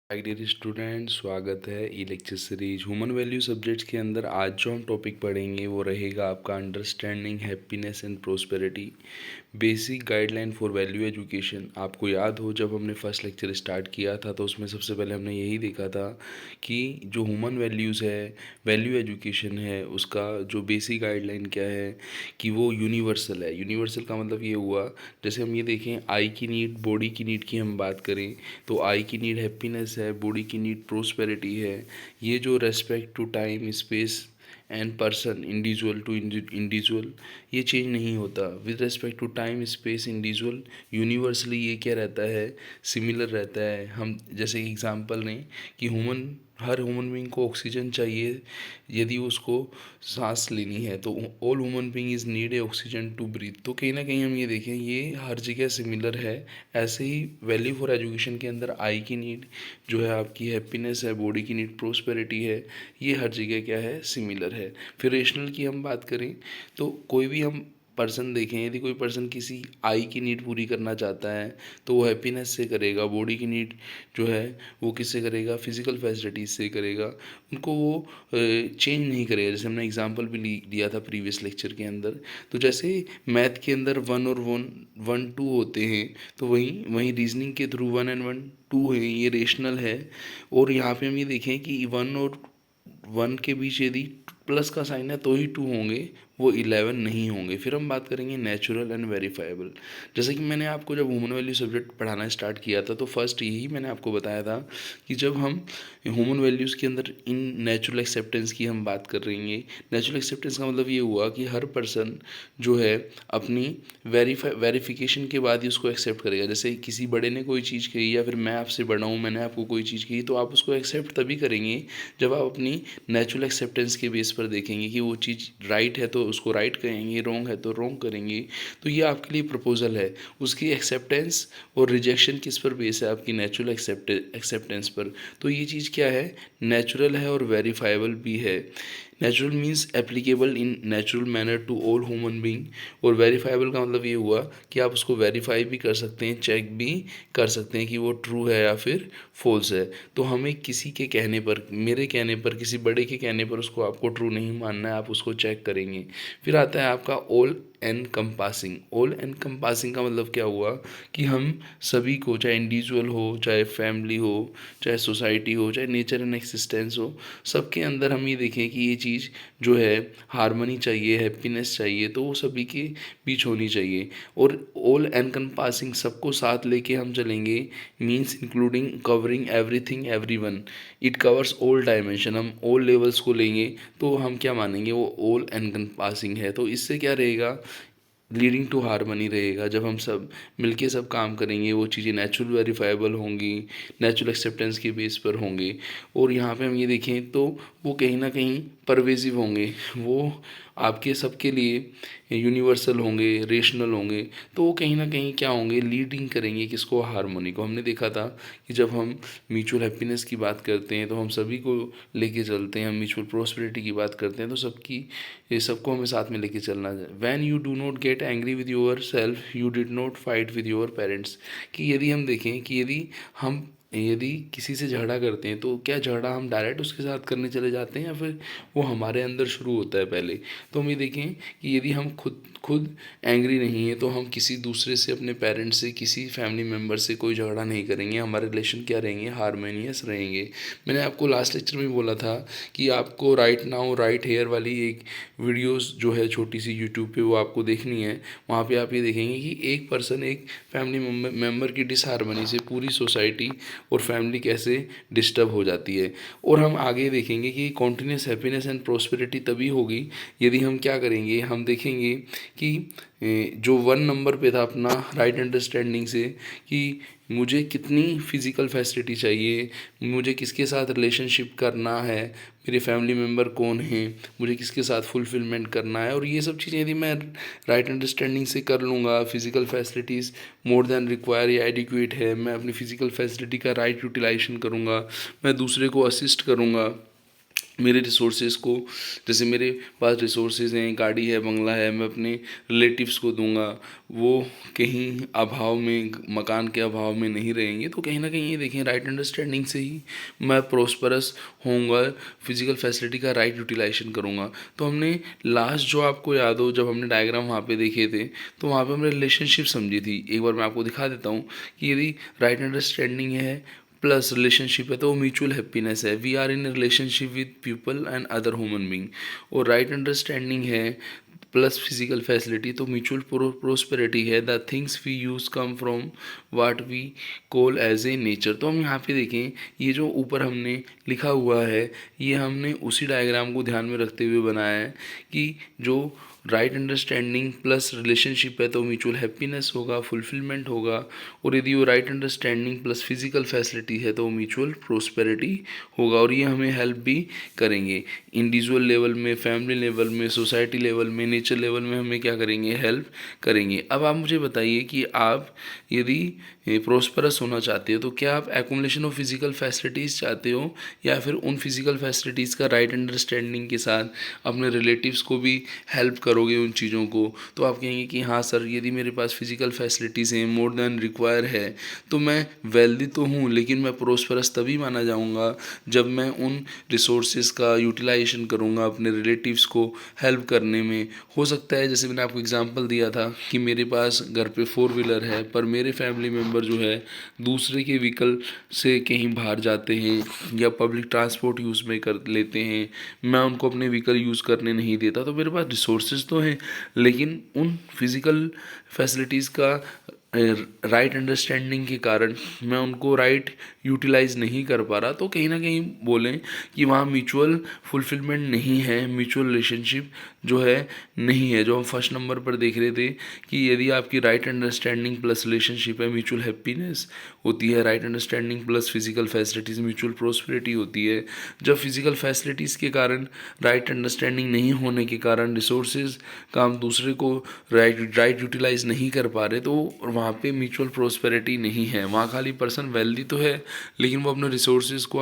Hi dear student, स्वागत है e lecture series human value subjects के अंदर। आज जो हम टॉपिक पढ़ेंगे वो रहेगा आपका understanding happiness and prosperity, basic guideline for value education. आपको याद हो जब हमने फर्स्ट लेक्चर स्टार्ट किया था तो उसमें सबसे पहले हमने यही देखा था कि जो ह्यूमन वैल्यूज़ है, वैल्यू एजुकेशन है, उसका जो बेसिक गाइडलाइन क्या है कि वो यूनिवर्सल है। यूनिवर्सल का मतलब ये हुआ, जैसे हम ये देखें आई की नीड, बॉडी की नीड की हम बात करें तो आई की नीड हैप्पीनेस है, बॉडी की नीड प्रोस्पेरिटी है। ये जो respect to time space and person, individual to individual, ये चेंज नहीं होता। With respect to time space individual, universally ये क्या रहता है, सिमिलर रहता है। हम जैसे एग्जांपल लें कि हर ह्यूमन बीइंग को ऑक्सीजन चाहिए यदि उसको सांस लेनी है, तो all human being is need a oxygen to breathe. तो कहीं ना कहीं हम ये देखें ये हर जगह सिमिलर है। ऐसे ही वैल्यू फॉर एजुकेशन के अंदर आई की नीड जो है आपकी हैप्पीनेस है, बॉडी की नीड प्रोस्पेरिटी है, ये हर जगह क्या है, सिमिलर है। फिर रेशनल की हम बात करें तो कोई भी हम पर्सन देखें, यदि कोई पर्सन किसी आई की नीड पूरी करना चाहता है तो वो हैप्पीनेस से करेगा। बॉडी की नीड जो है वो किससे करेगा, फिजिकल फैसिलिटीज से करेगा। उनको वो चेंज नहीं करेगा। जैसे हमने एग्जांपल भी लिया था प्रीवियस लेक्चर के अंदर, तो जैसे मैथ के अंदर वन और वन वन टू होते हैं, तो वहीं वहीं रीजनिंग के through one and one two है, ये रेशनल है। और यहाँ पे हम ये देखें कि वन और वन के बीच यदि प्लस का साइन है तो ही टू होंगे, वो 11 नहीं होंगे। फिर हम बात करेंगे नेचुरल एंड वेरीफाइबल। जैसे कि मैंने आपको जब ह्यूमन वैल्यू सब्जेक्ट पढ़ाना स्टार्ट किया था तो फर्स्ट यही मैंने आपको बताया था कि जब हम ह्यूमन वैल्यूज़ के अंदर इन नेचुरल एक्सेप्टेंस की हम बात कर रहे हैं। नेचुरल एक्सेप्टेंस का मतलब ये हुआ कि हर पर्सन जो है अपनी वेरिफिकेशन के बाद ही उसको एक्सेप्ट करेगा। जैसे किसी बड़े ने कोई चीज़ कही या फिर मैं आपसे बड़ा हूँ, मैंने आपको कोई चीज़ कही, तो आप उसको एक्सेप्ट तभी करेंगे जब आप अपनी नेचुरल एक्सेप्टेंस के बेस पर देखेंगे कि वो चीज़ राइट है तो उसको राइट कहेंगे, रॉन्ग है तो रॉन्ग करेंगे। तो ये आपके लिए प्रपोजल है। उसकी एक्सेप्टेंस और रिजेक्शन किस पर बेस है, आपकी नेचुरल एक्सेप्टेंस पर। तो ये चीज़ क्या है, नेचुरल है और वेरीफाइबल भी है। Natural means applicable in natural manner to all human being, और वेरीफाइबल का मतलब ये हुआ कि आप उसको वेरीफाई भी कर सकते हैं, चेक भी कर सकते हैं कि वो ट्रू है या फिर फॉल्स है। तो हमें किसी के कहने पर, मेरे कहने पर, किसी बड़े के कहने पर उसको आपको ट्रू नहीं मानना है, आप उसको चेक करेंगे। फिर आता है आपका ऑल एनकम्पासिंग। ऑल एनकम्पासिंग का मतलब क्या हुआ कि हम सभी को, चाहे इंडिविजुअल हो, चाहे फैमिली हो, चाहे सोसाइटी हो, चाहे नेचर एंड एक्सिस्टेंस हो, सबके अंदर हम ये देखें कि ये चीज़ जो है हारमोनी चाहिए, हैप्पीनेस चाहिए, तो वो सभी के बीच होनी चाहिए। और ऑल एनकम्पासिंग, सबको साथ लेके हम चलेंगे, means including covering everything everyone. It covers all dimension. हम ऑल लेवल्स को लेंगे तो हम क्या मानेंगे, वो ऑल एनकम्पासिंग है। तो इससे क्या रहेगा, लीडिंग टू हारमनी रहेगा। जब हम सब मिलके सब काम करेंगे वो चीज़ें नेचुरल वेरीफाइबल होंगी, नेचुरल एक्सेप्टेंस के बेस पर होंगे। और यहाँ पे हम ये देखें तो वो कहीं ना कहीं परवेजिव होंगे, वो आपके सबके लिए यूनिवर्सल होंगे, रेशनल होंगे। तो वो कहीं ना कहीं क्या होंगे, लीडिंग करेंगे किसको, हारमोनी को। हमने देखा था कि जब हम म्यूचुअल हैप्पीनेस की बात करते हैं तो हम सभी को लेके चलते हैं, हम म्यूचुअल प्रोस्पेरिटी की बात करते हैं तो सबकी, ये सबको हमें साथ में लेके चलना है। When you do not get angry with your self you did not fight with your parents. कि यदि हम देखें कि यदि किसी से झगड़ा करते हैं तो क्या झगड़ा हम डायरेक्ट उसके साथ करने चले जाते हैं या फिर वो हमारे अंदर शुरू होता है पहले। तो हम ये देखें कि यदि हम खुद खुद एंग्री नहीं है तो हम किसी दूसरे से, अपने पेरेंट्स से, किसी फैमिली मेम्बर से कोई झगड़ा नहीं करेंगे। हमारे रिलेशन क्या रहेंगे, हारमोनियस रहेंगे। मैंने आपको लास्ट लेक्चर में बोला था कि आपको राइट नाउ राइट हेयर वाली एक वीडियोस जो है छोटी सी यूट्यूब पे, वो आपको देखनी है। वहाँ पे आप ये देखेंगे कि एक पर्सन, एक फैमिली मेम्बर की डिसहारमनी से पूरी सोसाइटी और फैमिली कैसे डिस्टर्ब हो जाती है। और हम आगे देखेंगे कि कॉन्टिन्यूस हैप्पीनेस एंड प्रोस्पेरिटी तभी होगी यदि हम क्या करेंगे, हम देखेंगे कि जो वन नंबर पे था अपना राइट अंडरस्टैंडिंग से, कि मुझे कितनी फिज़िकल फैसिलिटी चाहिए, मुझे किसके साथ रिलेशनशिप करना है, मेरे फैमिली मेम्बर कौन हैं, मुझे किसके साथ फुलफिलमेंट करना है। और ये सब चीज़ें यदि मैं राइट अंडरस्टैंडिंग से कर लूँगा, physical facilities more than require या एडिक्वेट है, मैं अपनी फिज़िकल फैसिलिटी का राइट यूटिलाइजेशन करूँगा, मैं दूसरे को असिस्ट करूँगा, मेरे रिसोर्सेज को, जैसे मेरे पास रिसोर्सेज हैं, गाड़ी है, बंगला है, मैं अपने रिलेटिव्स को दूंगा, वो कहीं अभाव में, मकान के अभाव में नहीं रहेंगे। तो कहीं ना कहीं ये देखें, राइट अंडरस्टैंडिंग से ही मैं प्रोस्परस होऊंगा, फिजिकल फैसिलिटी का राइट यूटिलाइजेशन करूंगा। तो हमने लास्ट, जो आपको याद हो, जब हमने डायग्राम वहाँ पे देखे थे, तो वहाँ पे हमने रिलेशनशिप समझी थी। एक बार मैं आपको दिखा देता हूँ कि यदि राइट अंडरस्टैंडिंग है प्लस रिलेशनशिप है तो वो म्यूचुअल हैप्पीनेस है। We are in relationship with people and other human being. और राइट अंडरस्टैंडिंग है प्लस फिजिकल फैसिलिटी तो म्यूचुअल प्रोस्पेरिटी है। The things we use come from what we call as a nature. तो हम यहाँ पे देखें, ये जो ऊपर हमने लिखा हुआ है, ये हमने उसी डायग्राम को ध्यान में रखते हुए बनाया है कि जो राइट अंडरस्टैंडिंग प्लस रिलेशनशिप है तो म्यूचुअल हैप्पीनेस होगा, फुलफिलमेंट होगा। और यदि वो right understanding plus physical facility है तो म्यूचुअल प्रोस्पेरिटी होगा। और ये हमें हेल्प भी करेंगे इंडिविजुअल लेवल में, फैमिली लेवल में, सोसाइटी लेवल में, नेचर लेवल में, हमें क्या करेंगे, हेल्प करेंगे। अब आप मुझे बताइए कि आप यदि प्रोस्परस होना चाहते हो तो क्या आप एक्मुलेशन ऑफ फिजिकल फैसिलिटीज़ चाहते हो, या फिर उन फिजिकल फैसिलिटीज़ का राइट अंडरस्टैंडिंग के साथ अपने रिलेटिव्स को भी हेल्प करोगे उन चीज़ों को। तो आप कहेंगे कि हाँ सर, यदि मेरे पास फिजिकल फैसिलिटीज़ हैं, मोर देन रिक्वायर है, तो मैं वेल्दी तो हूँ, लेकिन मैं प्रोस्परस तभी माना जाऊँगा जब मैं उन रिसोर्सेज का यूटिलाइजेशन करूँगा अपने रिलेटिव्स को हेल्प करने में। हो सकता है, जैसे मैंने आपको एग्जांपल दिया था कि मेरे पास घर पे 4 व्हीलर है, पर मेरे फैमिली मेम्बर जो है दूसरे के व्हीकल से कहीं बाहर जाते हैं या पब्लिक ट्रांसपोर्ट यूज़ में कर लेते हैं, मैं उनको अपने व्हीकल यूज़ करने नहीं देता। तो मेरे पास रिसोर्सेज तो हैं, लेकिन उन फिज़िकल फैसिलिटीज़ का राइट अंडरस्टैंडिंग के कारण मैं उनको राइट यूटिलाइज नहीं कर पा रहा। तो कहीं ना कहीं बोलें कि वहाँ म्यूचुअल फुलफिलमेंट नहीं है, म्यूचुअल रिलेशनशिप जो है नहीं है। जो हम फर्स्ट नंबर पर देख रहे थे कि यदि आपकी राइट अंडरस्टैंडिंग प्लस रिलेशनशिप है, म्यूचुअल हैप्पीनेस होती है। Right understanding plus physical facilities, mutual prosperity होती है। जब फिजिकल फैसिलिटीज़ के कारण, राइट अंडरस्टैंडिंग नहीं होने के कारण रिसोर्सेज का हम दूसरे को राइट यूटिलाइज नहीं कर पा रहे, तो वहाँ पे म्यूचुअल प्रोस्पेरिटी नहीं है। वहाँ खाली पर्सन वेल्दी तो है, लेकिन वो अपने रिसोर्सेज को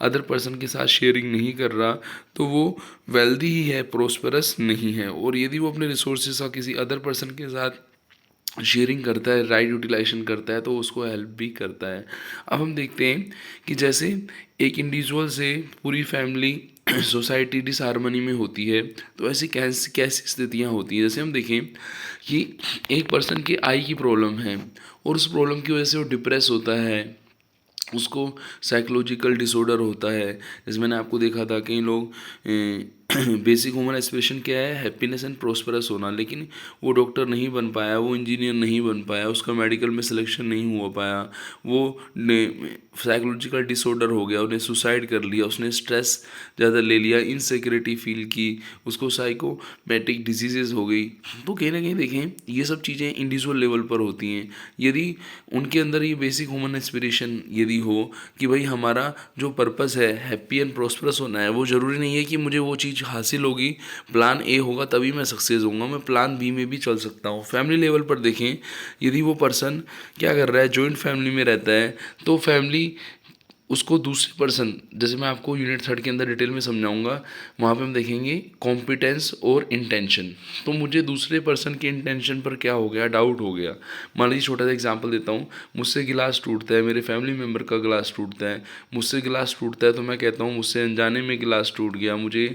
अदर पर्सन के साथ शेयरिंग नहीं कर रहा, तो वो वेल्दी ही है, प्रोस्पेरस नहीं है। और यदि वो अपने रिसोर्सेज का किसी अदर पर्सन के साथ शेयरिंग करता है, राइट यूटिलाइजेशन करता है, तो उसको हेल्प भी करता है। अब हम देखते हैं कि जैसे एक इंडिविजुअल से पूरी फैमिली सोसाइटी डिसहार्मनी में होती है, तो ऐसी कैसी कैसी स्थितियाँ होती हैं। जैसे हम देखें कि एक पर्सन की आई की प्रॉब्लम है और उस प्रॉब्लम की वजह से वो डिप्रेस होता है, उसको साइकोलॉजिकल डिसऑर्डर होता है। जैसे मैंने आपको देखा था, कई लोग बेसिक ह्यूमन एस्पिरेशन क्या है, हैप्पीनेस एंड प्रोस्परस होना, लेकिन वो डॉक्टर नहीं बन पाया, वो इंजीनियर नहीं बन पाया, उसका मेडिकल में सिलेक्शन नहीं हो पाया, वो साइकोलॉजिकल डिसऑर्डर हो गया, उसने सुसाइड कर लिया, उसने स्ट्रेस ज़्यादा ले लिया, इनसिक्योरिटी फील की, उसको साइकोमेटिक डिजीजेज हो गई। तो कहीं ना कहीं देखें, ये सब चीज़ें इंडिविजुअल लेवल पर होती हैं। यदि उनके अंदर ये बेसिक ह्यूमन एस्पिरेशन यदि हो कि भाई हमारा जो पर्पस है हैप्पी एंड प्रोस्परस होना है, वो ज़रूरी नहीं है कि मुझे वो चीज़ हासिल होगी, प्लान ए होगा तभी मैं सक्सेस होऊंगा, मैं प्लान बी में भी चल सकता हूँ। फैमिली लेवल पर देखें, यदि वो पर्सन क्या कर रहा है, जॉइंट फैमिली में रहता है, तो फैमिली उसको दूसरे पर्सन, जैसे मैं आपको यूनिट 3 के अंदर डिटेल में समझाऊंगा, वहाँ पे हम देखेंगे कॉम्पिटेंस और इंटेंशन। तो मुझे दूसरे पर्सन के इंटेंशन पर क्या हो गया, डाउट हो गया। मान लीजिए छोटा सा एग्जांपल देता हूँ, मुझसे गिलास टूटता है, मेरे फैमिली मेम्बर का गिलास टूटता है, मुझसे गिलास टूटता है, तो मैं कहता हूँ मुझसे अनजाने में गिलास टूट गया, मुझे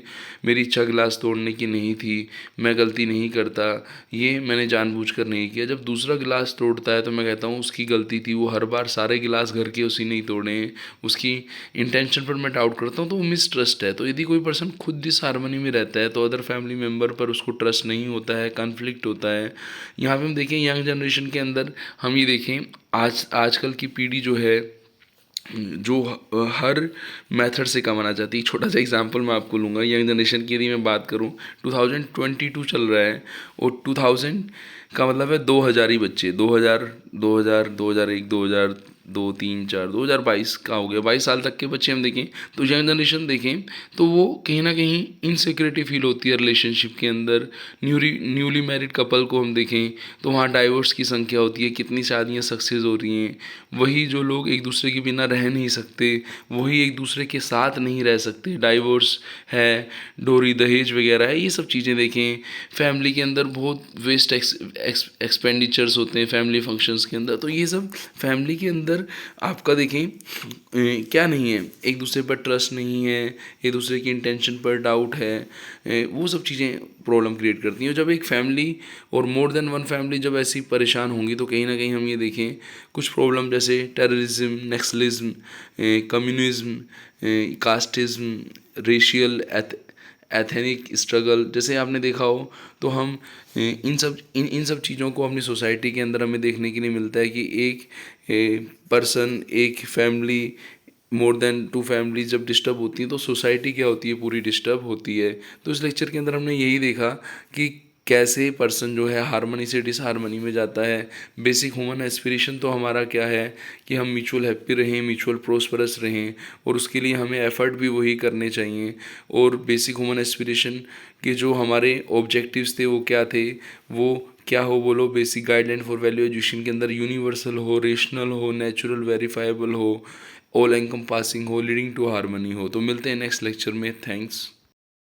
मेरी इच्छा गिलास तोड़ने की नहीं थी, मैं गलती नहीं करता, ये मैंने जानबूझकर नहीं किया। जब दूसरा गिलास तोड़ता है तो मैं कहता हूँ उसकी गलती थी, वो हर बार सारे गिलास घर के उसी नहीं तोड़े, उसकी इंटेंशन पर मैं डाउट करता हूँ, तो वो मिसट्रस्ट है। तो यदि कोई पर्सन खुद डिसहार्मनी में रहता है तो अदर फैमिली मेम्बर पर उसको ट्रस्ट नहीं होता है, कॉन्फ्लिक्ट होता है। यहाँ पे हम देखें यंग जनरेशन के अंदर, हम ये देखें आजकल की पीढ़ी जो है, जो हर मेथड से कमाना चाहती है। छोटा सा एग्जांपल मैं आपको लूँगा, यंग जनरेशन की यदि मैं बात करूँ, 2022 चल रहा है और 2000 का मतलब है 2000 ही बच्चे, 2000, 2000, 2001, 2 3 4 2022 का हो गया, 22 साल तक के बच्चे हम देखें तो यंग जनरेशन देखें तो वो कहीं ना कहीं इनसिक्योरिटी फील होती है रिलेशनशिप के अंदर। न्यूली मैरिड कपल को हम देखें तो वहाँ डाइवोर्स की संख्या होती है, कितनी शादियाँ सक्सेस हो रही हैं। वही जो लोग एक दूसरे के बिना रह नहीं सकते, वही एक दूसरे के साथ नहीं रह सकते, डाइवोर्स है, डोरी दहेज वगैरह है, ये सब चीज़ें देखें। फैमिली के अंदर बहुत वेस्ट एक्सपेंडिचर्स होते हैं फैमिली फंक्शंस के अंदर, तो ये सब फैमिली के अंदर आपका देखें क्या नहीं है, एक दूसरे पर ट्रस्ट नहीं है, एक दूसरे की इंटेंशन पर डाउट है, वो सब चीज़ें प्रॉब्लम क्रिएट करती हैं। जब एक फैमिली और मोर देन वन फैमिली जब ऐसी परेशान होंगी तो कहीं ना कहीं हम ये देखें कुछ प्रॉब्लम जैसे terrorism, Naxalism, communism, casteism, racial ethnic struggle जैसे आपने देखा हो, तो हम इन सब चीज़ों को अपनी सोसाइटी के अंदर हमें देखने के लिए मिलता है कि एक पर्सन, एक फैमिली, मोर देन 2 फैमिली जब डिस्टर्ब होती हैं तो सोसाइटी क्या होती है, पूरी डिस्टर्ब होती है। तो इस लेक्चर के अंदर हमने यही देखा कि कैसे पर्सन जो है हारमनी से डिसहारमनी में जाता है। बेसिक ह्यूमन एस्पिरेशन तो हमारा क्या है कि हम म्यूचुअल हैप्पी रहें, म्यूचुअल प्रोस्परस रहें, और उसके लिए हमें एफर्ट भी वही करने चाहिए। और बेसिक ह्यूमन एस्पिरेशन के जो हमारे ऑब्जेक्टिव्स थे वो क्या थे, वो क्या हो बोलो, basic guideline for value education के अंदर यूनिवर्सल हो, रेशनल हो, नेचुरल वेरीफाइबल हो, ऑल एनकम्पासिंग हो, लीडिंग टू हारमनी हो। तो मिलते हैं नेक्स्ट लेक्चर में। थैंक्स।